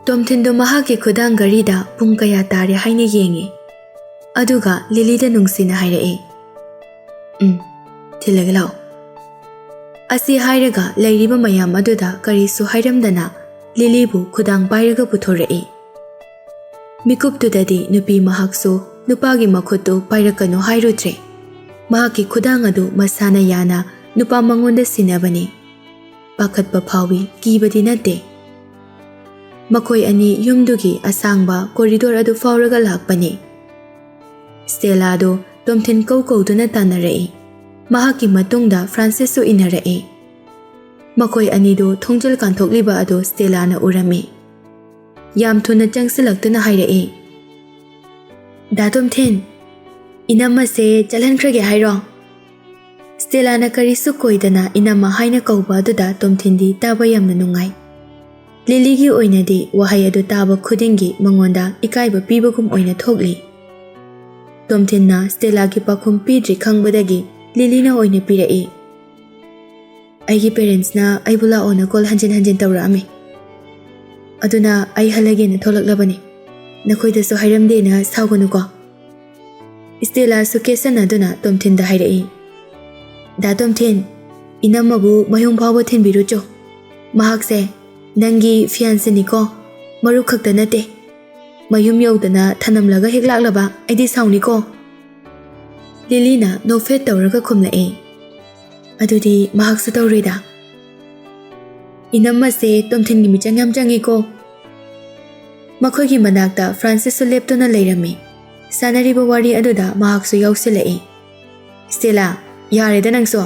ꯇꯣꯝꯊꯤꯟꯗꯨ ꯃꯍꯥꯛꯀꯤ ꯈꯨꯗꯥꯡ ꯘꯔꯤꯗ ꯄꯨꯡ ꯀꯌꯥ ꯇꯥꯔꯦ ꯍꯥꯏꯅ ꯌꯦꯡꯏ, ꯑꯗꯨꯒ ꯂꯤꯂꯤꯗ ꯅꯨꯡꯁꯤꯅ ꯍꯥꯏꯔꯛꯏ, "ꯊꯤꯜꯂꯒ ꯂꯥꯛꯑꯣ." ꯑꯁꯤ ꯍꯥꯏꯔꯒ ꯂꯩꯔꯤꯕ ꯃꯌꯥꯝ ꯑꯗꯨꯗ ꯀꯔꯤꯁꯨ ꯍꯥꯏꯔꯝꯗꯅ ꯂꯤꯂꯤꯕꯨ ꯈꯨꯗꯥꯡ ꯄꯥꯏꯔꯒ ꯄꯨꯊꯣꯔꯛꯏ꯫ ꯃꯤꯀꯨꯞꯇꯨꯗꯗꯤ ꯅꯨꯄꯤ ꯃꯍꯥꯛꯁꯨ ꯅꯨꯄꯥꯒꯤ ꯃꯈꯨꯠꯇꯨ ꯄꯥꯏꯔꯛꯀꯅꯨ ꯍꯥꯏꯔꯨꯗ꯭ꯔꯦ꯫ ꯃꯍꯥꯛꯀꯤ ꯈꯨꯗꯥꯡ ꯑꯗꯨ ꯃꯁꯥꯅ ꯌꯥꯅ ꯅꯨꯄꯥ ꯃꯉꯣꯟꯗ ꯁꯤꯟꯅꯕꯅꯤ꯫ ꯄꯥꯈꯠꯄ ꯐꯥꯎꯏ, ꯀꯤꯕꯗꯤ ꯅꯠꯇꯦ꯫ ꯃꯈꯣꯏ ꯑꯅꯤ ꯌꯨꯝꯗꯨꯒꯤ ꯑꯁꯥꯡꯕ ꯀꯣꯔꯤꯗꯣꯔ ꯑꯗꯨ ꯐꯥꯎꯔꯒ ꯂꯥꯛꯄꯅꯤ꯫ ꯁ꯭ꯇꯦꯂꯥꯗꯨ ꯇꯣꯝꯊꯤꯟ ꯀꯧꯗꯨꯅ ꯇꯥꯟꯅꯔꯛꯏ꯫ ꯃꯍꯥꯛꯀꯤ ꯃꯇꯨꯡꯗ ꯐ꯭ꯔꯥꯟꯁꯤꯁꯁꯨ ꯏꯟꯅꯔꯛꯏ꯫ ꯃꯈꯣꯏ ꯑꯅꯤꯗꯨ ꯊꯣꯡꯖꯜ ꯀꯥꯟꯊꯣꯛꯂꯤꯕ ꯑꯗꯨ ꯁ꯭ꯇꯦꯂꯥꯅ ꯎꯔꯝꯃꯤ꯫ ꯌꯥꯝ ꯊꯨꯅ ꯆꯪꯁꯤꯜꯂꯛꯇꯨꯅ ꯍꯥꯏꯔꯛꯏ, "ꯗꯥ ꯇꯣꯝꯊꯤꯟ, ꯏꯅꯝꯃꯁꯦ ꯆꯠꯍꯟꯈ꯭ꯔꯒꯦ ꯍꯥꯏꯔꯣ?" ꯁ꯭ꯇꯦꯂꯥꯅ ꯀꯔꯤꯁꯨ ꯀꯣꯏꯗꯅ ꯏꯅꯝꯃ ꯍꯥꯏꯅ ꯀꯧꯕ ꯑꯗꯨꯗ ꯇꯣꯝꯊꯤꯟꯗꯤ ꯇꯥꯕ ꯌꯥꯝꯅ ꯅꯨꯡꯉꯥꯏ꯫ ꯂꯤꯂꯤꯒꯤ ꯑꯣꯏꯅꯗꯤ ꯋꯥꯍꯩ ꯑꯗꯨ ꯇꯥꯕ ꯈꯨꯗꯤꯡꯒꯤ ꯃꯉꯣꯟꯗ ꯏꯀꯥꯏꯕ ꯄꯤꯕꯒꯨꯝ ꯑꯣꯏꯅ ꯊꯣꯛꯂꯤ꯫ ꯇꯣꯝꯊꯤꯟꯅ ꯁ꯭ꯇꯦꯂꯥꯒꯤ ꯄꯥꯎꯈꯨꯝ ꯄꯤꯗ꯭ꯔꯤ ꯈꯪꯕꯗꯒꯤ ꯂꯤꯂꯤꯅ ꯑꯣꯏꯅ ꯄꯤꯔꯛꯏ, "ꯑꯩꯒꯤ ꯄꯦꯔꯦꯟꯁꯅ ꯑꯩꯕꯨ ꯂꯥꯛꯑꯣꯅ ꯀꯣꯜ ꯍꯟꯖꯤꯟ ꯍꯟꯖꯤꯟ ꯇꯧꯔꯛꯑꯝꯃꯤ꯫ ꯑꯗꯨꯅ ꯑꯩ ꯍꯜꯂꯒꯦꯅ ꯊꯣꯛꯂꯛꯂꯕꯅꯤ꯫ ꯅꯈꯣꯏꯗꯁꯨ ꯍꯥꯏꯔꯝꯗꯦꯅ ꯁꯥꯎꯒꯅꯨꯀꯣ." ꯁ꯭ꯇꯦꯂꯥꯁꯨ ꯀꯦꯁꯟꯅꯗꯨꯅ ꯇꯣꯝꯊꯤꯟꯗ ꯍꯥꯏꯔꯛꯏ, "ꯗꯥ ꯇꯣꯝꯊꯤꯟ, ꯏꯅꯝꯃꯕꯨ ꯃꯌꯨꯝ ꯐꯥꯎꯕ ꯊꯤꯟꯕꯤꯔꯨꯆꯣ꯫ ꯃꯍꯥꯛꯁꯦ ꯅꯪꯒꯤ ꯐꯤꯌꯥꯟꯁꯤꯅꯤꯀꯣ, ꯃꯔꯨꯞ ꯈꯛꯇ ꯅꯠꯇꯦ꯫ ꯃꯌꯨꯝ ꯌꯧꯗꯅ ꯊꯅꯝꯂꯒ ꯍꯦꯛ ꯂꯥꯛꯂꯕ ꯑꯩꯗꯤ ꯁꯥꯎꯅꯤꯀꯣ." ꯂꯤꯂꯤꯅ ꯅꯣꯛꯐꯦꯠ ꯇꯧꯔꯒ ꯈꯨꯝꯂꯛꯏ, "ꯑꯗꯨꯗꯤ ꯃꯍꯥꯛꯁꯨ ꯇꯧꯔꯣꯏꯗ꯫ ꯏꯅꯝꯃꯁꯦ ꯇꯣꯝꯊꯤꯟꯒꯤ ꯃꯤꯆꯪ ꯌꯥꯝ ꯆꯪꯉꯤꯀꯣ." ꯃꯈꯣꯏꯒꯤ ꯃꯅꯥꯛꯇ ꯐ꯭ꯔꯥꯟꯁꯤꯁꯁꯨ ꯂꯦꯞꯇꯨꯅ ꯂꯩꯔꯝꯃꯤ꯫ ꯁꯥꯟꯅꯔꯤꯕ ꯋꯥꯔꯤ ꯑꯗꯨꯗ ꯃꯍꯥꯛꯁꯨ ꯌꯥꯎꯁꯤꯜꯂꯛꯏ, "ꯁ꯭ꯇꯦꯂꯥ, ꯌꯥꯔꯦꯗ ꯅꯪꯁꯨ꯫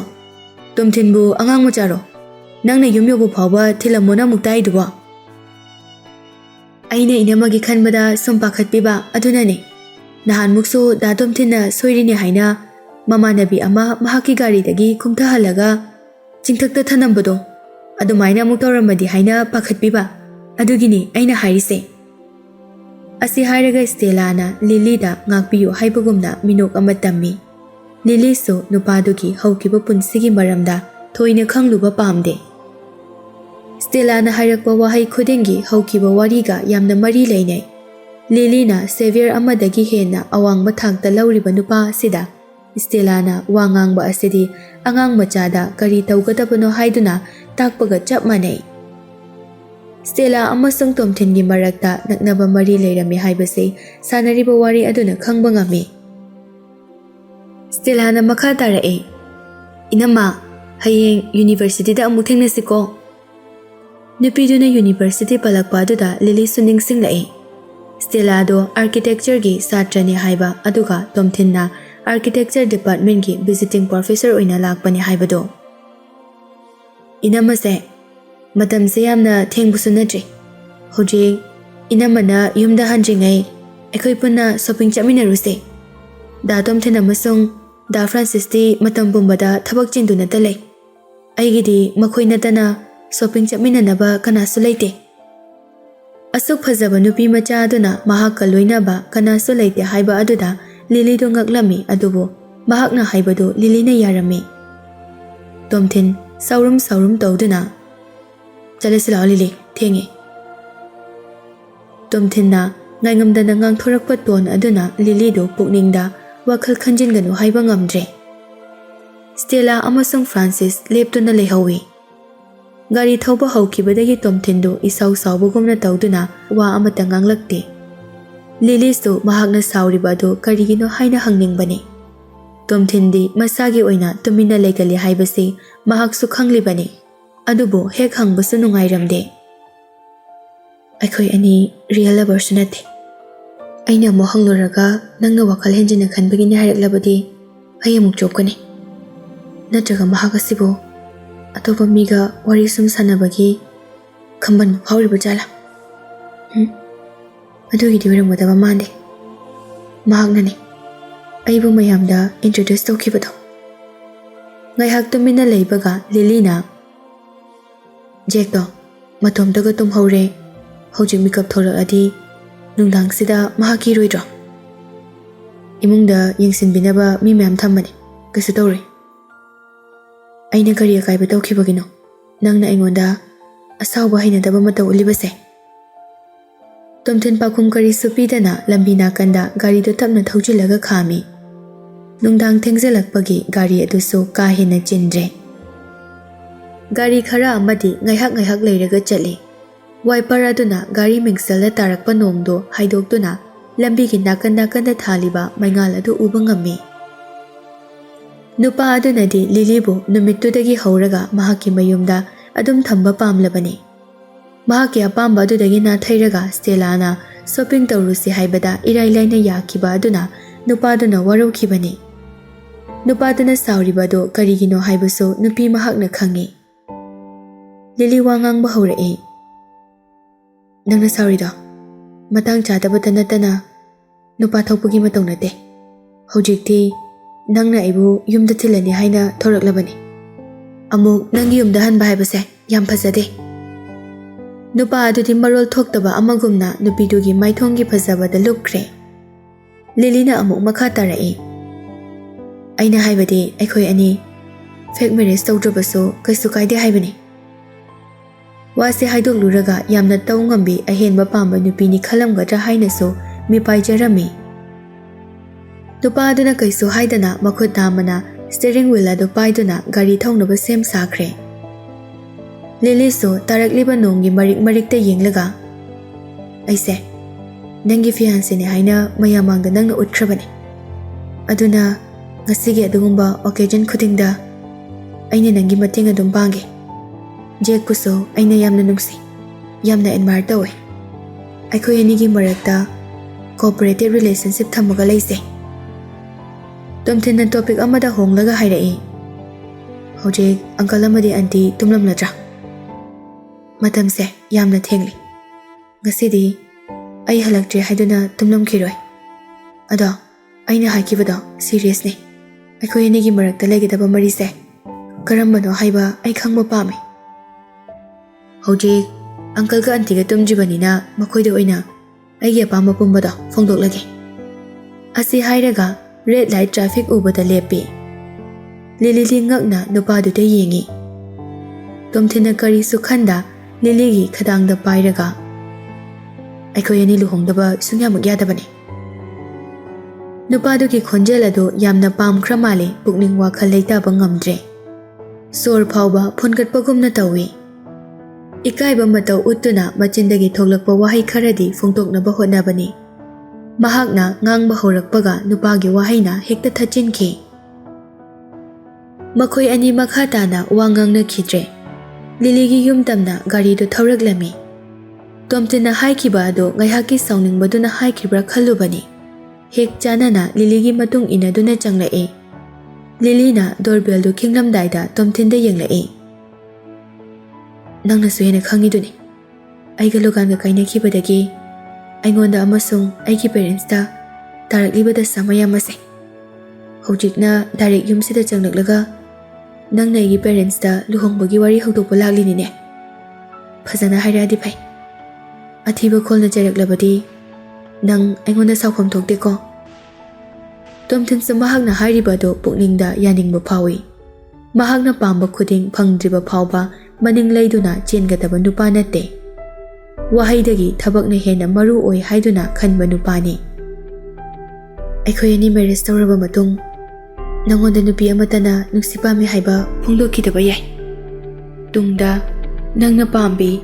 ꯇꯣꯝꯊꯤꯟꯕꯨ ꯑꯉꯥꯡ ꯃꯆꯥꯔꯣ? ꯅꯪꯅ ꯌꯨꯝ ꯌꯧꯕ ꯐꯥꯎꯕ ꯊꯤꯜꯂꯝꯃꯣꯅ ꯑꯃꯨꯛ ꯇꯥꯏꯗꯨꯕꯣ?" "ꯑꯩꯅ ꯏꯅꯝꯃꯒꯤ ꯈꯟꯕꯗ ꯁꯨꯝ ꯄꯥꯈꯠꯄꯤꯕ, ꯑꯗꯨꯅꯅꯦ꯫ ꯅꯍꯥꯟꯃꯨꯛꯁꯨ ꯗꯥ ꯇꯣꯝꯊꯤꯟꯅ ꯁꯣꯏꯔꯤꯅꯦ ꯍꯥꯏꯅ ꯃꯃꯥꯟꯅꯕꯤ ꯑꯃ ꯃꯍꯥꯛꯀꯤ ꯒꯥꯔꯤꯗꯒꯤ ꯀꯨꯝꯊꯍꯜꯂꯒ ꯆꯤꯡꯊꯛꯇ ꯊꯅꯝꯕꯗꯣ, ꯑꯗꯨꯃꯥꯏꯅ ꯑꯃꯨꯛ ꯇꯧꯔꯝꯃꯗꯤ ꯍꯥꯏꯅ ꯄꯥꯈꯠꯄꯤꯕ, ꯑꯗꯨꯒꯤꯅꯤ ꯑꯩꯅ ꯍꯥꯏꯔꯤꯁꯦ." ꯑꯁꯤ ꯍꯥꯏꯔꯒ ꯁ꯭ꯇꯦꯂꯥꯅ ꯂꯤꯂꯤꯗ ꯉꯥꯛꯄꯤꯌꯨ ꯍꯥꯏꯕꯒꯨꯝꯅ ꯃꯤꯅꯣꯛ ꯑꯃ ꯇꯝꯃꯤ꯫ ꯂꯤꯂꯤꯁꯨ ꯅꯨꯄꯥꯗꯨꯒꯤ ꯍꯧꯈꯤꯕ ꯄꯨꯟꯁꯤꯒꯤ ꯃꯔꯝꯗ ꯊꯣꯏꯅ ꯈꯪꯂꯨꯕ ꯄꯥꯝꯗꯦ꯫ ꯁ꯭ꯇꯦꯂꯥꯅ ꯍꯥꯏꯔꯛꯄ ꯋꯥꯍꯩ ꯈꯨꯗꯤꯡꯒꯤ ꯍꯧꯈꯤꯕ ꯋꯥꯔꯤꯒ ꯌꯥꯝꯅ ꯃꯔꯤ ꯂꯩꯅꯩ꯫ ꯂꯤꯂꯤꯅ ꯁꯦꯚꯤꯌꯔ ꯑꯃꯗꯒꯤ ꯍꯦꯟꯅ ꯑꯋꯥꯡꯕ ꯊꯥꯛꯇ ꯂꯧꯔꯤꯕ ꯅꯨꯄꯥ ꯑꯁꯤꯗ ꯁ꯭ꯇꯦꯂꯥꯅ ꯋꯥ ꯉꯥꯡꯕ ꯑꯁꯤꯗꯤ ꯑꯉꯥꯡ ꯃꯆꯥꯗ ꯀꯔꯤ ꯇꯧꯒꯗꯕꯅꯣ ꯍꯥꯏꯗꯨꯅ ꯇꯥꯛꯄꯒ ꯆꯞ ꯃꯥꯟꯅꯩ꯫ ꯁ꯭ꯇꯦꯂꯥ ꯑꯃꯁꯨꯡ ꯇꯣꯝꯊꯤꯟꯒꯤ ꯃꯔꯛꯇ ꯅꯛꯅꯕ ꯃꯔꯤ ꯂꯩꯔꯝꯃꯤ ꯍꯥꯏꯕꯁꯤ ꯁꯥꯟꯅꯔꯤꯕ ꯋꯥꯔꯤ ꯑꯗꯨꯅ ꯈꯪꯕ ꯉꯝꯃꯤ꯫ ꯁ꯭ꯇꯦꯂꯥꯅ ꯃꯈꯥ ꯇꯥꯔꯛꯏ, "ꯏꯅꯝꯃ, ꯍꯌꯦꯡ ꯌꯨꯅꯤꯚꯔꯁꯤꯇꯤꯗ ꯑꯃꯨꯛ ꯊꯦꯡꯅꯁꯤꯀꯣ." ꯅꯨꯄꯤꯗꯨꯅ ꯌꯨꯅꯤꯚꯔꯁꯤꯇꯤ ꯄꯜꯂꯛꯄ ꯑꯗꯨꯗ ꯂꯤꯂꯤꯁꯨ ꯅꯤꯡꯁꯤꯡꯂꯛꯏ꯫ ꯁ꯭ꯇꯦꯂꯥꯗꯣ ꯑꯥꯔꯀꯤꯇꯦꯛꯆꯔꯒꯤ ꯁꯥꯇ꯭ꯔꯅꯤ ꯍꯥꯏꯕ, ꯑꯗꯨꯒ ꯇꯣꯝꯊꯤꯟꯅ ꯑꯥꯔꯀꯤꯇꯦꯛꯆꯔ ꯗꯤꯄꯥꯔꯠꯃꯦꯟꯠꯒꯤ ꯚꯤꯖꯤꯇꯤꯡ ꯄ꯭ꯔꯣꯐꯦꯁꯔ ꯑꯣꯏꯅ ꯂꯥꯛꯄꯅꯤ ꯍꯥꯏꯕꯗꯣ꯫ "ꯏꯅꯝꯃꯁꯦ, ꯃꯇꯝꯁꯦ ꯌꯥꯝꯅ ꯊꯦꯡꯕꯁꯨ ꯅꯠꯇ꯭ꯔꯤ꯫ ꯍꯧꯖꯤꯛ ꯏꯅꯝꯃꯅ ꯌꯨꯝꯗ ꯍꯟꯗ꯭ꯔꯤꯉꯩ ꯑꯩꯈꯣꯏ ꯄꯨꯟꯅ ꯁꯣꯄꯤꯡ ꯆꯠꯃꯤꯟꯅꯔꯨꯁꯦ꯫ ꯗꯥ ꯇꯣꯝꯊꯤꯟ ꯑꯃꯁꯨꯡ ꯗꯥ ꯐ꯭ꯔꯥꯟꯁꯤꯁꯇꯤ ꯃꯇꯝ ꯄꯨꯝꯕꯗ ꯊꯕꯛ ꯆꯤꯟꯗꯨꯅꯇ ꯂꯩ꯫ ꯑꯩꯒꯤꯗꯤ ꯃꯈꯣꯏ ꯅꯠꯇꯅ ꯁꯣꯄꯤꯡ ꯆꯠꯃꯤꯟꯅꯅꯕ ꯀꯅꯥꯁꯨ ꯂꯩꯇꯦ." ꯑꯁꯨꯛ ꯐꯖꯕ ꯅꯨꯄꯤ ꯃꯆꯥ ꯑꯗꯨꯅ ꯃꯍꯥꯛꯀ ꯂꯣꯏꯅꯕ ꯀꯅꯥꯁꯨ ꯂꯩꯇꯦ ꯍꯥꯏꯕ ꯑꯗꯨꯗ ꯂꯤꯂꯤꯗꯨ ꯉꯛꯂꯝꯃꯤ, ꯑꯗꯨꯕꯨ ꯃꯍꯥꯛꯅ ꯍꯥꯏꯕꯗꯨ ꯂꯤꯂꯤꯅ ꯌꯥꯔꯝꯃꯤ꯫ ꯇꯣꯝꯊꯤꯟ ꯁꯥꯎꯔꯨꯝ ꯁꯥꯎꯔꯨꯝ ꯇꯧꯗꯨꯅ, "ꯆꯠꯂꯁꯤ ꯂꯥꯛꯑꯣ ꯂꯤꯂꯤ, ꯊꯦꯡꯉꯦ." ꯇꯣꯝꯊꯤꯟꯅ ꯉꯥꯏꯉꯝꯗꯅ ꯉꯥꯡꯊꯣꯔꯛꯄ ꯇꯣꯟ ꯑꯗꯨꯅ ꯂꯤꯂꯤꯗꯨ ꯄꯨꯛꯅꯤꯡꯗ ꯋꯥꯈꯜ ꯈꯟꯖꯤꯟꯒꯅꯨ ꯍꯥꯏꯕ ꯉꯝꯗ꯭ꯔꯦ꯫ ꯁ꯭ꯇꯦꯂꯥ ꯑꯃꯁꯨꯡ ꯐ꯭ꯔꯥꯟꯁꯤꯁ ꯂꯦꯞꯇꯨꯅ ꯂꯩꯍꯧꯏ꯫ ꯒꯥꯔꯤ ꯊꯧꯕ ꯍꯧꯈꯤꯕꯗꯒꯤ ꯇꯣꯝꯊꯤꯟꯗꯨ ꯏꯁꯥꯎ ꯁꯥꯎꯕꯒꯨꯝꯅ ꯇꯧꯗꯨꯅ ꯋꯥ ꯑꯃꯠꯇ ꯉꯥꯡꯂꯛꯇꯦ꯫ ꯂꯤꯂꯤꯁꯨ ꯃꯍꯥꯛꯅ ꯁꯥꯎꯔꯤꯕ ꯑꯗꯨ ꯀꯔꯤꯒꯤꯅꯣ ꯍꯥꯏꯅ ꯍꯪꯅꯤꯡꯕꯅꯤ꯫ ꯇꯣꯝꯊꯤꯟꯗꯤ ꯃꯁꯥꯒꯤ ꯑꯣꯏꯅ ꯇꯨꯃꯤꯟꯅ ꯂꯩꯒꯜꯂꯤ ꯍꯥꯏꯕꯁꯤ ꯃꯍꯥꯛꯁꯨ ꯈꯪꯂꯤꯕꯅꯤ, ꯑꯗꯨꯕꯨ ꯍꯦꯛ ꯍꯪꯕꯁꯨ ꯅꯨꯡꯉꯥꯏꯔꯝꯗꯦ꯫ "ꯑꯩꯈꯣꯏ ꯑꯅꯤ ꯔꯤꯌꯦꯜ ꯂꯚꯔꯁꯨ ꯅꯠꯇꯦ꯫ ꯑꯩꯅ ꯑꯃꯨꯛ ꯍꯪꯂꯨꯔꯒ ꯅꯪꯅ ꯋꯥꯈꯜ ꯍꯦꯟꯖꯤꯟꯅ ꯈꯟꯕꯒꯤꯅꯤ ꯍꯥꯏꯔꯛꯂꯕꯗꯤ ꯑꯩ ꯑꯃꯨꯛ ꯆꯣꯞꯀꯅꯤ꯫ ꯅꯠꯇ꯭ꯔꯒ ꯃꯍꯥꯛ ꯑꯁꯤꯕꯨ ꯑꯇꯣꯞꯄ ꯃꯤꯒ ꯋꯥꯔꯤ ꯁꯨꯝ ꯁꯥꯟꯅꯕꯒꯤ ꯈꯝꯕꯟꯕ ꯐꯥꯎꯔꯤꯕ ꯖꯥꯠꯂꯥ? ꯑꯗꯨꯒꯤꯗꯤ ꯑꯣꯏꯔꯝꯒꯗꯕ ꯃꯥꯟꯗꯦ꯫ ꯃꯍꯥꯛꯅꯅꯤ ꯑꯩꯕꯨ ꯃꯌꯥꯝꯗ ꯏꯟꯇ꯭ꯔꯣꯗ꯭ꯌꯨꯁ ꯇꯧꯈꯤꯕꯗꯣ." ꯉꯥꯏꯍꯥꯛ ꯇꯨꯃꯤꯟꯅ ꯂꯩꯕꯒ ꯂꯤꯂꯤꯅ, "ꯖꯦꯛꯇꯣ ꯃꯇꯣꯝꯇꯒ ꯇꯨꯝꯍꯧꯔꯦ꯫ ꯍꯧꯖꯤꯛ ꯃꯤꯀꯞ ꯊꯣꯛꯂꯛꯑꯗꯤ ꯅꯨꯡꯗꯥꯡꯁꯤꯗ ꯃꯍꯥꯛ ꯀꯤꯔꯣꯏꯗ꯭ꯔꯣ? ꯏꯃꯨꯡꯗ ꯌꯦꯡꯁꯤꯟꯕꯤꯅꯕ ꯃꯤ ꯃꯌꯥꯝ ꯊꯝꯕꯅꯤ, ꯀꯩꯁꯨ ꯇꯧꯔꯣꯏ꯫ ꯑꯩꯅ ꯀꯔꯤ ꯑꯀꯥꯏꯕ ꯇꯧꯈꯤꯕꯒꯤꯅꯣ ꯅꯪꯅ ꯑꯩꯉꯣꯟꯗ ꯑꯁꯥꯎꯕ ꯍꯩꯅꯗꯕ ꯃꯇꯧ ꯎꯠꯂꯤꯕꯁꯦ?" Tomthin pakhum karisu pidana lambi nakanda gari do tapna thaujilaga khami. Nungdang thengjalakpagi gari adusu ka hena chindre. Gari khara amadi ngaihak leiraga chali. Wiper aduna gari mingsala tarakpa nongdo haidokduna lambi gi nakanda thaliba maingal adu uba ngami. Nupa adunadi Lily-bu numittudagi hauraga mahaki mayumda adum thamba pamlabani. Mahaki apamba adudagi nathairaga Stella-na shopping tawrusi haibada irailaina yakiba aduna nupa aduna waraukhibani. Nupa aduna sauribado karigino haibasu nupi mahakna khangi. Lily wangang bahaurai. Nangna saurido matang chadabata natana nupa thokpagi matau nate. Hojikti nangna aibu yumda thilani haina thoraklabani. Amuk nangi yumda hanba haibase yam phajade. Nupa adudi marol thoktaba amagumna nupidugi maithongi phajabada lupkhre. Lily-na amuk makha tarai. Aina haibadi aikhoi ani fake marriage tawdrabasu kaisu kaide haibani. Wasi haidok luraga yamna taw ngambi ahenba pamba nupini khalamgadra hainasu mipaijarami. Nupa aduna kaisu haidana makhut namana steering wheel adu paiduna gari thaunaba sem sakhre. Lily-su tarakliba nonggi marik-marikta yenglaga aise nangi fiancé ne haina mayamangda nangna utkrabani. Aduna ngasigi adugumba occasion khudingda aina nangi mateng adum pange. Jack puso aina yamna nungsi yamna admire tawe. Aikhoi anigi marakta cooperative relationship thamaga leise. Tomthin topic amada honglaga hairai. Hojik uncle amadi auntie tumlamladra. Matamse yamna thengli. Ngasidi ai halaktre haiduna tumlamkhiroi. Ado aina haikibado serious ne. Aikhoi anigi marakta legidaba marise karambano haiba ai khangba pame. Hojik uncle ga auntie ga tumjibanina makhoida oina aigi apamba pumbado phongdoklage. Asi hairaga red light traffic ubada lepi. Lily ngakna nupa duta yengi. Tomthina kari sukhanda Lily gi khadangda pairaga aikhoi ani luhongdaba sunyamak yadabani. Nupa duki khonjel adu yamna pamkhra male pukning wakhal leitaba ngamdre. Sor phawba phungatpagumna tawi. Ikaiba matau uttuna machindagi thoklakpa wahai kharadi phongtoknaba hotnabani. Mahakna ngangba horakpaga nupagi wahaina hekta thachinki. Makhoi ani makha tana wangangna khidre. Lily-gi yumtamna gari do thawraklami. Tomthina haikiba ado ngaihaki sauningbaduna haikibra khallubani. Hek chanana Lily-gi matung inaduna changlai. Lily-na doorbell do khinglamdaida Tomthinda yenglai. Nangna suhena khangiduni. Aiga loganga kainakibadagi aingonda amasung aigi parents da taraklibada samaya mase. Hojikna direct yumsida changlaklaga nangna aigi parents da luhongbagi wari hokdokpa laklini ne. Phajana hairadi phai. Athiba kholna jaraklabadi nang aingonda saukham thokte ko. Tomthin samahakna hairibado pukningda yaningba phawi. Mahakna pamba khuding phangdriba phawba maning leiduna chengadaba nupa natte. Wahaidagi thabakna hena maru oi haiduna khanba nupani. Aikhoi ani marriage tawraba matung nangonda nupi amatana nuksipami haiba phongdokhidaba yai. Tungda nangna pambi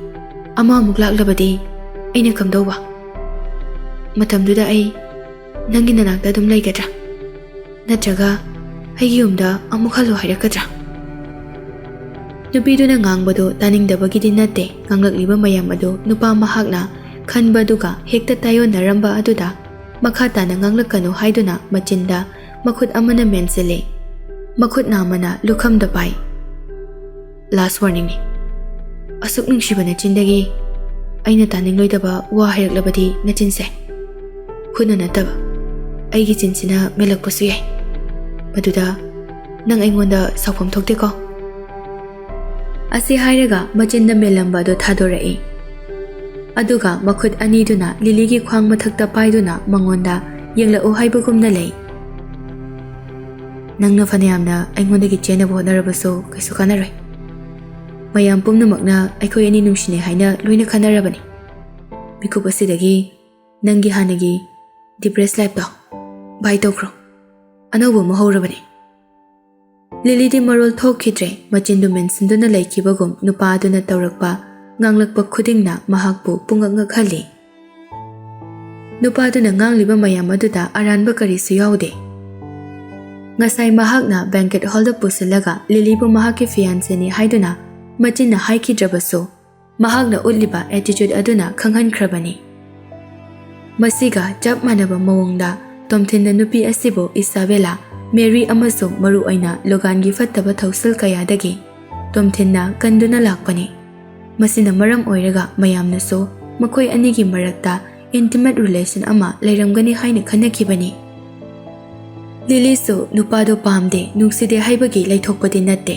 ama amuk laklabadi aina kamdauba. Matamduda ai nangi nanakta dum laigadra natraga aigi yumda amuk halu hairakadra. Nupiduna ngangbado taningdabagidi nate nganglakliba mayam adu nupa mahakna khanbaduga hekta tayonaramba aduda makha tana nganglakanu haiduna machinda makhut amana mensele. Makhut namana lukhamda pai. Last warning ni. Asuk nungshibana chindagi aina taningloidaba wa hairaklabadi nachinse. Khuna nataba aigi chinsina melakpasu yai. Maduda nang aingonda saupham thokte ko. Asi hairaga machinda melamba do thadorai. Aduga makhut aniduna Lily-gi khwang mathakta paiduna mangonda yenglao haibagumna lei. Nangna fanayamna aingondagi chenaba hotnarabasu kaisu kanaroi. Mayam pumnamakna aikhoi ani nungsine haina loina khanarabani. ꯃꯤꯀꯨꯞ ꯑꯁꯤꯗꯒꯤ ꯅꯪꯒꯤ ꯍꯥꯟꯅꯒꯤ depress ꯂꯥꯏꯐꯇꯣ ꯕꯥꯏ ꯇꯧꯈ꯭ꯔꯣ ꯑꯅꯧꯕ ꯑꯃ ꯍꯧꯔꯕꯅꯤ ꯂꯤꯂꯤꯗꯤ ꯃꯔꯣꯜ ꯊꯣꯛꯈꯤꯗ꯭ꯔꯦ ꯃꯆꯤꯟꯗꯨ ꯃꯦꯟꯁꯤꯟꯗꯨꯅ ꯂꯩꯈꯤꯕꯒꯨꯝ ꯅꯨꯄꯥ ꯑꯗꯨꯅ ꯇꯧꯔꯛꯄ ꯉꯥꯡꯂꯛꯄ ꯈꯨꯗꯤꯡꯅ ꯃꯍꯥꯛꯄꯨ ꯄꯨꯡꯉꯛ ꯉꯛꯍꯜꯂꯤ ꯅꯨꯄꯥꯗꯨꯅ ꯉꯥꯡꯂꯤꯕ ꯃꯌꯥꯝ ꯑꯗꯨꯗ ꯑꯔꯥꯟꯕ ꯀꯔꯤꯁꯨ ꯌꯥꯎꯗꯦ ꯉꯁꯥꯏ ꯃꯍꯥꯛꯅ ꯕꯦꯡꯀꯦꯠ ꯍꯣꯜꯗ ꯄꯨꯁꯤꯜꯂꯒ ꯂꯤꯂꯤꯕꯨ ꯃꯍꯥꯛꯀꯤ ꯐꯤꯌꯥꯟꯁꯦꯅꯤ ꯍꯥꯏꯗꯨꯅ ꯃꯆꯤꯟꯅ ꯍꯥꯏꯈꯤꯗ꯭ꯔꯕꯁꯨ ꯃꯍꯥꯛꯅ ꯎꯠꯂꯤꯕ ꯑꯦꯇꯤꯆꯨꯗ ꯑꯗꯨꯅ ꯈꯪꯍꯟꯈ꯭ꯔꯕꯅꯤ ꯃꯁꯤꯒ ꯆꯞ ꯃꯥꯟꯅꯕ ꯃꯑꯣꯡꯗ ꯇꯣꯝꯊꯤꯟꯅ ꯅꯨꯄꯤ ꯑꯁꯤꯕꯨ ꯏꯁꯥꯕꯦꯂꯥ ꯃꯦꯔꯤ ꯑꯃꯁꯨꯡ ꯃꯔꯨꯑꯣꯏꯅ ꯂꯣꯒꯥꯟꯒꯤ ꯐꯠꯇꯕ ꯊꯧꯁꯤꯜ ꯀꯌꯥꯗꯒꯤ ꯇꯣꯝꯊꯤꯟꯅ ꯀꯟꯗꯨꯅ ꯂꯥꯛꯄꯅꯤ ꯃꯁꯤꯅ ꯃꯔꯝ ꯑꯣꯏꯔꯒ ꯃꯌꯥꯝꯅꯁꯨ ꯃꯈꯣꯏ ꯑꯅꯤꯒꯤ ꯃꯔꯛꯇ intimate relation ama ꯂꯩꯔꯝꯒꯅꯤ ꯍꯥꯏꯅ ꯈꯟꯅꯈꯤꯕꯅꯤ ꯂꯤꯂꯤꯁꯨ ꯅꯨꯄꯥꯗꯣ ꯄꯥꯝꯗꯦ ꯅꯨꯡꯁꯤꯗꯦ ꯍꯥꯏꯕꯒꯤ ꯂꯩꯊꯣꯛꯄꯗꯤ ꯅꯠꯇꯦ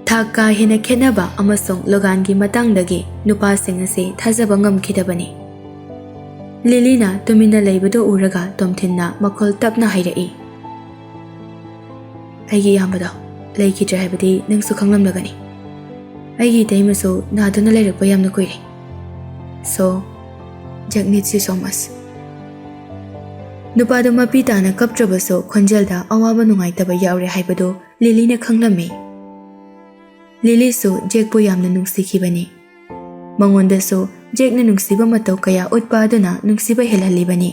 ꯊꯥꯛ ꯀꯥ ꯍꯦꯟꯅ ꯈꯦꯠꯅꯕ ꯑꯃꯁꯨꯡ ꯂꯣꯒꯥꯟꯒꯤ ꯃꯇꯥꯡꯗꯒꯤ ꯅꯨꯄꯥꯁꯤꯡ ꯑꯁꯤ ꯊꯥꯖꯕ ꯉꯝꯈꯤꯗꯕꯅꯤ ꯂꯤꯂꯤꯅ ꯇꯨꯃꯤꯟꯅ ꯂꯩꯕꯗꯨ ꯎꯔꯒ ꯇꯣꯝꯊꯤꯟꯅ ꯃꯈꯣꯜ ꯇꯞꯅ ꯍꯥꯏꯔꯛꯏ ꯑꯩꯒꯤ ꯏꯌꯥꯝꯕꯗꯣ ꯂꯩꯈꯤꯗ꯭ꯔꯦ ꯍꯥꯏꯕꯗꯤ ꯅꯪꯁꯨ ꯈꯪꯂꯝꯂꯒꯅꯤ ꯑꯩꯒꯤ ꯏꯇꯩꯃꯁꯨ ꯅꯥꯗꯨꯅ ꯂꯩꯔꯛꯄ ꯌꯥꯝꯅ ꯀꯨꯏꯔꯦ so Jack needs you so much. ꯅꯨꯄꯥꯗꯨ ꯃꯄꯤ ꯇꯥꯅ ꯀꯞꯇ꯭ꯔꯕꯁꯨ ꯈꯣꯟꯖꯦꯜꯗ ꯑꯋꯥꯕ ꯅꯨꯡꯉꯥꯏꯇꯕ ꯌꯥꯎꯔꯦ ꯍꯥꯏꯕꯗꯨ ꯂꯤꯂꯤꯅ ꯈꯪꯂꯝꯃꯤ ꯂꯤꯂꯤꯁꯨ ꯖꯦꯛꯄꯨ ꯌꯥꯝꯅ ꯅꯨꯡꯁꯤꯈꯤꯕꯅꯤ ꯃꯉꯣꯟꯗꯁꯨ ꯖꯦꯛꯅ ꯅꯨꯡꯁꯤꯕ ꯃꯇꯧ ꯀꯌꯥ ꯎꯠꯄ ꯑꯗꯨꯅ ꯅꯨꯡꯁꯤꯕ ꯍꯦꯜꯍꯜꯂꯤꯕꯅꯤ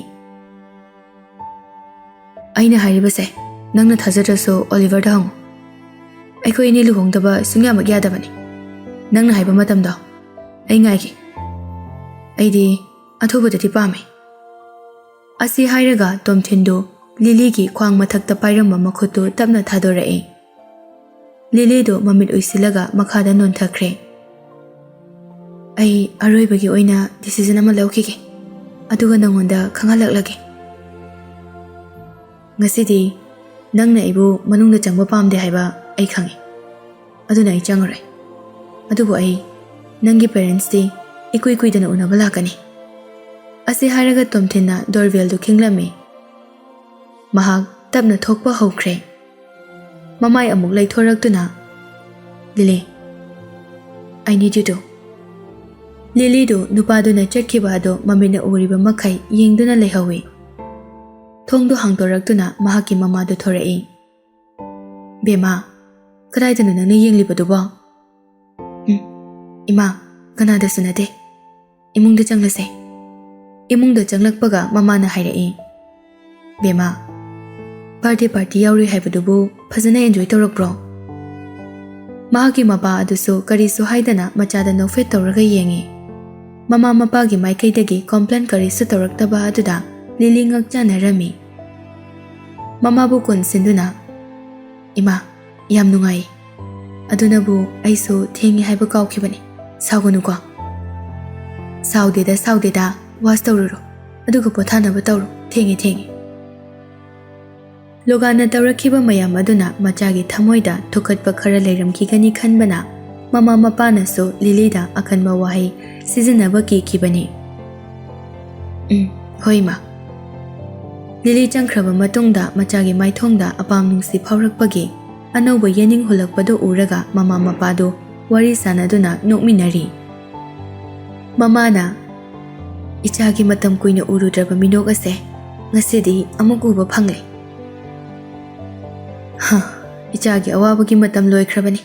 ꯑꯩꯅ ꯍꯥꯏꯔꯤꯕꯁꯦ ꯅꯪꯅ ꯊꯥꯖꯗ꯭ꯔꯁꯨ ꯑꯣꯂꯤꯚꯔꯗ ꯍꯪꯉꯨ ꯑꯩꯈꯣꯏ ꯑꯅꯤ ꯂꯨꯍꯣꯡꯗꯕ ꯁꯨꯡꯌꯥꯃꯛ ꯌꯥꯗꯕꯅꯤ ꯅꯪꯅ ꯍꯥꯏꯕ ꯃꯇꯝꯗꯣ ꯑꯩ ꯉꯥꯏꯒꯦ ꯑꯩꯗꯤ ꯑꯊꯨꯕꯗꯗꯤ ꯄꯥꯝꯃꯤ ꯑꯁꯤ ꯍꯥꯏꯔꯒ ꯇꯣꯝꯊꯤꯟꯗꯨ ꯂꯤꯂꯤꯒꯤ ꯈ꯭ꯋꯥꯡ ꯃꯊꯛꯇ ꯄꯥꯏꯔꯝꯕ ꯃꯈꯨꯠꯇꯨ ꯇꯞꯅ ꯊꯥꯗꯣꯔꯛꯏ ꯂꯤꯂꯤꯗꯨ ꯃꯃꯤꯠ ꯎꯏꯁꯤꯜꯂꯒ ꯃꯈꯥꯗ ꯅꯣꯟꯊꯈ꯭ꯔꯦ ꯑꯩ ꯑꯔꯣꯏꯕꯒꯤ ꯑꯣꯏꯅ ꯗꯤꯁꯤꯖꯟ ꯑꯃ ꯂꯧꯈꯤꯒꯦ ꯑꯗꯨꯒ ꯅꯉꯣꯟꯗ ꯈꯪꯍꯜꯂꯛꯂꯒꯦ ꯉꯁꯤꯗꯤ ꯅꯪꯅ ꯑꯩꯕꯨ ꯃꯅꯨꯡꯗ ꯆꯪꯕ ꯄꯥꯝꯗꯦ ꯍꯥꯏꯕ ꯑꯩ ꯈꯪꯉꯤ ꯑꯗꯨꯅ ꯑꯩ ꯆꯪꯉꯔꯣꯏ ꯑꯗꯨꯕꯨ ꯑꯩ ꯅꯪꯒꯤ ꯄꯦꯔꯦꯟꯠꯁꯇꯤ ꯏꯀꯨꯏ ꯀꯨꯏꯗꯅ ꯎꯅꯕ ꯂꯥꯛꯀꯅꯤ ꯑꯁꯤ ꯍꯥꯏꯔꯒ ꯇꯣꯝꯊꯤꯟꯅ ꯗꯣꯔꯕꯦꯜꯗꯨ ꯈꯤꯡꯂꯝꯃꯤ ꯃꯍꯥꯛ ꯇꯞꯅ ꯊꯣꯛꯄ ꯍꯧꯈ꯭ꯔꯦ ꯃꯃꯥꯏ ꯑꯃꯨꯛ ꯂꯩꯊꯣꯔꯛꯇꯨꯅ ꯂꯤꯂꯤ I need you to ꯂꯤꯂꯤꯗꯨ ꯅꯨꯄꯥꯗꯨꯅ ꯆꯠꯈꯤꯕ ꯑꯗꯨ ꯃꯃꯤꯠꯅ ꯎꯔꯤꯕ ꯃꯈꯩ ꯌꯦꯡꯗꯨꯅ ꯂꯩꯍꯧꯏ ꯊꯣꯡꯗꯨ ꯍꯥꯡꯗꯣꯔꯛꯇꯨꯅ ꯃꯍꯥꯛꯀꯤ ꯃꯃꯥꯗꯨ ꯊꯣꯔꯛꯏ ꯕꯦꯃꯥ ꯀꯗꯥꯏꯗꯅꯣ ꯅꯪꯅ ꯌꯦꯡꯂꯤꯕꯗꯨꯕꯣ ꯏꯃꯥ ꯀꯅꯥꯗꯁꯨ ꯅꯠꯇꯦ ꯏꯃꯨꯡꯗ ꯆꯪꯂꯁꯦ ꯏꯃꯨꯡꯗ ꯆꯪꯂꯛꯄꯒ ꯃꯃꯥꯅ ꯍꯥꯏꯔꯛꯏ ꯕꯦꯃꯥ ꯕꯥꯔꯗꯦ ꯄꯥꯔꯇꯤ ꯌꯥꯎꯔꯤ ꯍꯥꯏꯕꯗꯨꯕꯨ ꯐꯖꯅ ꯑꯦꯟꯖꯣꯏ ꯇꯧꯔꯛꯄ꯭ꯔꯣ ꯃꯍꯥꯛꯀꯤ ꯃꯄꯥ ꯑꯗꯨꯁꯨ ꯀꯔꯤꯁꯨ ꯍꯥꯏꯗꯅ ꯃꯆꯥꯗ ꯅꯣꯛꯐꯦꯠ ꯇꯧꯔꯒ ꯌꯦꯡꯉꯤ ꯃꯃꯥ ꯃꯄꯥꯒꯤ ꯃꯥꯏꯀꯩꯗꯒꯤ ꯀꯣꯝꯄ꯭ꯂꯦꯟ ꯀꯔꯤꯁꯨ ꯇꯧꯔꯛꯇꯕ ꯑꯗꯨꯗ ꯂꯤꯂꯤ ꯉꯛꯆꯥꯅꯔꯝꯃꯤ ꯃꯃꯥꯕꯨ ꯀꯣꯟꯁꯤꯟꯗꯨꯅ ꯏꯃꯥ ꯌꯥꯝ ꯅꯨꯡꯉꯥꯏ ꯑꯗꯨꯅꯕꯨ ꯑꯩꯁꯨ ꯊꯦꯡꯉꯤ ꯍꯥꯏꯕ ꯀꯥꯎꯈꯤꯕꯅꯤ ꯁꯥꯎꯒꯅꯨꯀꯣ ꯁꯥꯎꯗꯦꯗ ꯋꯥꯁ ꯇꯧꯔꯨꯔꯣ ꯑꯗꯨꯒ ꯄꯣꯊꯥꯅꯕ ꯇꯧꯔꯣ ꯊꯦꯡꯉꯤ ꯂꯣꯒꯥꯟꯅ ꯇꯧꯔꯛꯈꯤꯕ ꯃꯌꯥꯝ ꯑꯗꯨꯅ ꯃꯆꯥꯒꯤ ꯊꯃꯣꯏꯗ ꯊꯨꯀꯠꯄ ꯈꯔ ꯂꯩꯔꯝꯈꯤꯒꯅꯤ ꯈꯟꯕꯅ ꯃꯃꯥ ꯃꯄꯥꯅꯁꯨ ꯂꯤꯂꯤꯗ ꯑꯀꯟꯕ ꯋꯥꯍꯩ ꯁꯤꯖꯤꯟꯅꯕ ꯀꯤꯈꯤꯕꯅꯤ ꯍꯣꯏ ꯃꯥ ꯂꯤꯂꯤ ꯆꯪꯈ꯭ꯔꯕ ꯃꯇꯨꯡꯗ ꯃꯆꯥꯒꯤ ꯃꯥꯏꯊꯣꯡꯗ ꯑꯄꯥꯝ ꯅꯨꯡꯁꯤ ꯐꯥꯎꯔꯛꯄꯒꯤ ꯑꯅꯧꯕ ꯌꯦꯅꯤꯡ ꯍꯨꯜꯂꯛꯄꯗꯨ ꯎꯔꯒ ꯃꯃꯥ ꯃꯄꯥꯗꯨ ꯋꯥꯔꯤ ꯁꯥꯟꯅꯗꯨꯅ ꯅꯣꯛꯃꯤꯟꯅꯔꯤ ꯃꯃꯥꯅ ꯏꯆꯥꯒꯤ ꯃꯇꯝ ꯀꯨꯏꯅ ꯎꯔꯨꯗ꯭ꯔꯕ ꯃꯤꯅꯣꯛ ꯑꯁꯦ ꯉꯁꯤꯗꯤ ꯑꯃꯨꯛ ꯎꯕ ꯐꯪꯂꯦ ꯏꯆꯥꯒꯤ ꯑꯋꯥꯕꯒꯤ ꯃꯇꯝ ꯂꯣꯏꯈ꯭ꯔꯕꯅꯤ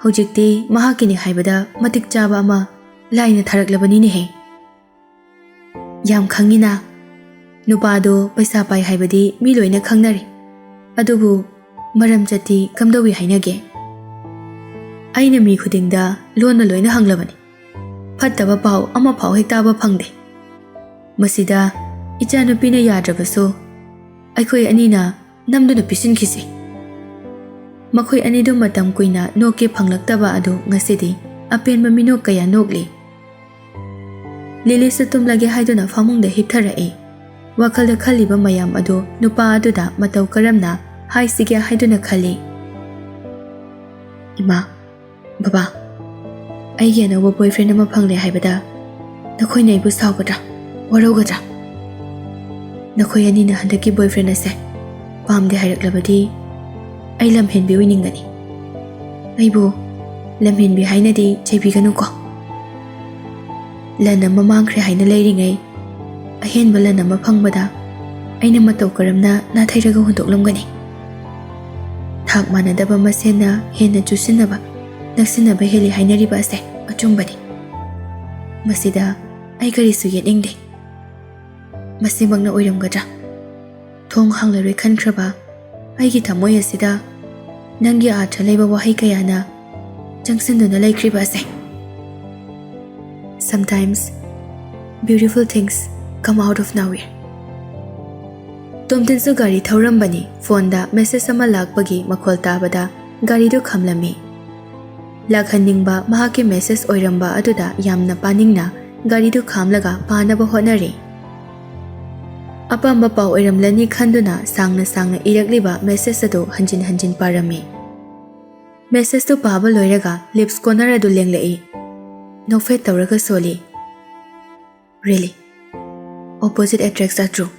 ꯍꯧꯖꯤꯛꯇꯤ ꯃꯍꯥꯛꯀꯤꯅꯤ ꯍꯥꯏꯕꯗ ꯃꯇꯤꯛ ꯆꯥꯕ ꯑꯃ ꯂꯥꯏꯅ ꯊꯥꯔꯛꯂꯕꯅꯤꯅꯦꯍꯦ ꯌꯥꯝ ꯈꯪꯉꯤꯅ ꯅꯨꯄꯥꯗꯣ ꯄꯩꯁꯥ ꯄꯥꯏ ꯍꯥꯏꯕꯗꯤ ꯃꯤ ꯂꯣꯏꯅ ꯈꯪꯅꯔꯤ ꯑꯗꯨꯕꯨ ꯃꯔꯝ ꯆꯠꯇꯤ ꯀꯝꯗꯧꯏ ꯍꯥꯏꯅꯒꯦ ꯑꯩꯅ ꯃꯤ ꯈꯨꯗꯤꯡꯗ ꯂꯣꯟꯅ ꯂꯣꯏꯅ ꯍꯪꯂꯕꯅꯤ ꯐꯠꯇꯕ ꯄꯥꯎ ꯑꯃꯐꯥꯎ ꯍꯦꯛ ꯇꯥꯕ ꯐꯪꯗꯦ ꯃꯁꯤꯗ ꯏꯆꯥꯅꯨꯄꯤꯅ ꯌꯥꯗ꯭ꯔꯕꯁꯨ ꯑꯩꯈꯣꯏ ꯑꯅꯤꯅ ꯅꯝꯗꯨꯅ ꯄꯤꯁꯤꯟꯈꯤꯁꯤ ꯃꯈꯣꯏ ꯑꯅꯤꯗꯨ ꯃꯇꯝ ꯀꯨꯏꯅ ꯅꯣꯛꯀꯦ ꯐꯪꯂꯛꯇꯕ ꯑꯗꯨ ꯉꯁꯤꯗꯤ ꯑꯄꯦꯟꯕ ꯃꯤꯅꯣꯛ ꯀꯌꯥ ꯅꯣꯛꯂꯤ ꯂꯤꯂꯤꯁꯨ ꯇꯨꯝꯂꯒꯦ ꯍꯥꯏꯗꯨꯅ ꯐꯃꯨꯡꯗ ꯍꯤꯞꯊꯔꯛꯏ ꯋꯥꯈꯜꯗ ꯈꯜꯂꯤꯕ ꯃꯌꯥꯝ ꯑꯗꯨ ꯅꯨꯄꯥ ꯑꯗꯨꯗ ꯃꯇꯧ ꯀꯔꯝꯅ ꯍꯥꯏꯁꯤꯒꯦ ꯍꯥꯏꯗꯨꯅ ꯈꯜꯂꯤ ꯏꯃꯥ ꯕꯕꯥ ꯑꯩꯒꯤ ꯑꯅꯧꯕ ꯕꯣꯏꯐ꯭ꯔꯦꯟ ꯑꯃ ꯐꯪꯂꯦ ꯍꯥꯏꯕꯗ ꯅꯈꯣꯏꯅ ꯑꯩꯕꯨ ꯁꯥꯎꯒꯗ꯭ꯔꯥ ꯋꯥꯔꯧꯒꯗ꯭ꯔꯥ ꯅꯈꯣꯏ ꯑꯅꯤꯅ ꯍꯟꯗꯛꯀꯤ ꯕꯣꯏꯐ꯭ꯔꯦꯟ ꯑꯁꯦ ꯄꯥꯝꯗꯦ ꯍꯥꯏꯔꯛꯂꯕꯗꯤ ꯑꯩ ꯂꯝꯍꯦꯟꯕꯤ ꯑꯣꯏꯅꯤꯡꯒꯅꯤ ꯑꯩꯕꯨ ꯂꯝꯍꯦꯟꯕꯤ ꯍꯥꯏꯅꯗꯤ ꯆꯩꯕꯤꯒꯅꯨꯀꯣ ꯂꯟ ꯑꯃ ꯃꯥꯡꯈ꯭ꯔꯦ ꯍꯥꯏꯅ ꯂꯩꯔꯤꯉꯩ ꯑꯍꯦꯟꯕ ꯂꯟ ꯑꯃ ꯐꯪꯕꯗ ꯑꯩꯅ ꯃꯇꯧ ꯀꯔꯝꯅ ꯅꯥꯊꯩꯔꯒ ꯍꯨꯟꯗꯣꯛꯂꯝꯒꯅꯤ? ꯊꯥꯛ ꯃꯥꯟꯅꯗꯕ ꯃꯁꯦꯟꯅ ꯍꯦꯟꯅ ꯆꯨꯁꯤꯟꯅꯕ ꯅꯛꯁꯤꯟꯅꯕ ꯍꯦꯜꯂꯤ ꯍꯥꯏꯅꯔꯤꯕ ꯑꯁꯦ ꯑꯆꯨꯝꯕꯅꯤ꯫ ꯃꯁꯤꯗ ꯑꯩ ꯀꯔꯤꯁꯨ ꯌꯦꯠꯅꯤꯡꯗꯦ꯫ ꯃꯁꯤꯃꯛꯅ ꯑꯣꯏꯔꯝꯒꯗ꯭ꯔꯥ? ꯊꯣꯡ ꯍꯥꯡꯂꯔꯣꯏ ꯈꯟꯈ꯭ꯔꯕ ꯑꯩꯒꯤ ꯊꯃꯣꯏ ꯑꯁꯤꯗ ꯅꯪꯒꯤ ꯑꯥꯔꯊ ꯂꯩꯕ ꯋꯥꯍꯩ ꯀꯌꯥꯅ ꯆꯪꯁꯤꯟꯗꯨꯅ ꯂꯩꯈ꯭ꯔꯤꯕ ꯑꯁꯦ꯫ Sometimes beautiful things come out of nowhere. ꯇꯣꯝꯇꯤꯟꯁꯨ ꯒꯥꯔꯤ ꯊꯧꯔꯝꯕꯅꯤ꯫ ꯐꯣꯟꯗ ꯃꯦꯁꯦꯖ ꯑꯃ ꯂꯥꯛꯄꯒꯤ ꯃꯈꯣꯜ ꯇꯥꯕꯗ ꯒꯥꯔꯤꯗꯨ ꯈꯥꯝꯂꯝꯃꯤ꯫ ꯂꯥꯛꯍꯟꯅꯤꯡꯕ ꯃꯍꯥꯛꯀꯤ ꯃꯦꯁꯦꯖ ꯑꯣꯏꯔꯝꯕ ꯑꯗꯨꯗ ꯌꯥꯝꯅ ꯄꯥꯅꯤꯡꯅ ꯒꯥꯔꯤꯗꯨ ꯈꯥꯝꯂꯒ ꯄꯥꯅꯕ ꯍꯣꯠꯅꯔꯤ꯫ ꯑꯄꯥꯝꯕ ꯄꯥꯎ ꯑꯣꯏꯔꯝꯂꯅꯤ ꯈꯟꯗꯨꯅ ꯁꯥꯡꯅ ꯁꯥꯡꯅ ꯏꯔꯛꯂꯤꯕ ꯃꯦꯁꯦꯖ ꯑꯗꯨ ꯍꯟꯖꯤꯟ ꯍꯟꯖꯤꯟ ꯄꯥꯔꯝꯃꯤ꯫ ꯃꯦꯁꯦꯖꯇꯨ ꯄꯥꯕ ꯂꯣꯏꯔꯒ ꯂꯤꯞꯁ ꯀꯣꯅꯔ ꯑꯗꯨ ꯂꯦꯡꯂꯛꯏ꯫ ꯅꯣꯛꯐꯦꯠ ꯇꯧꯔꯒ ꯁꯣꯜꯂꯤ꯫ Really, opposite attracts are true.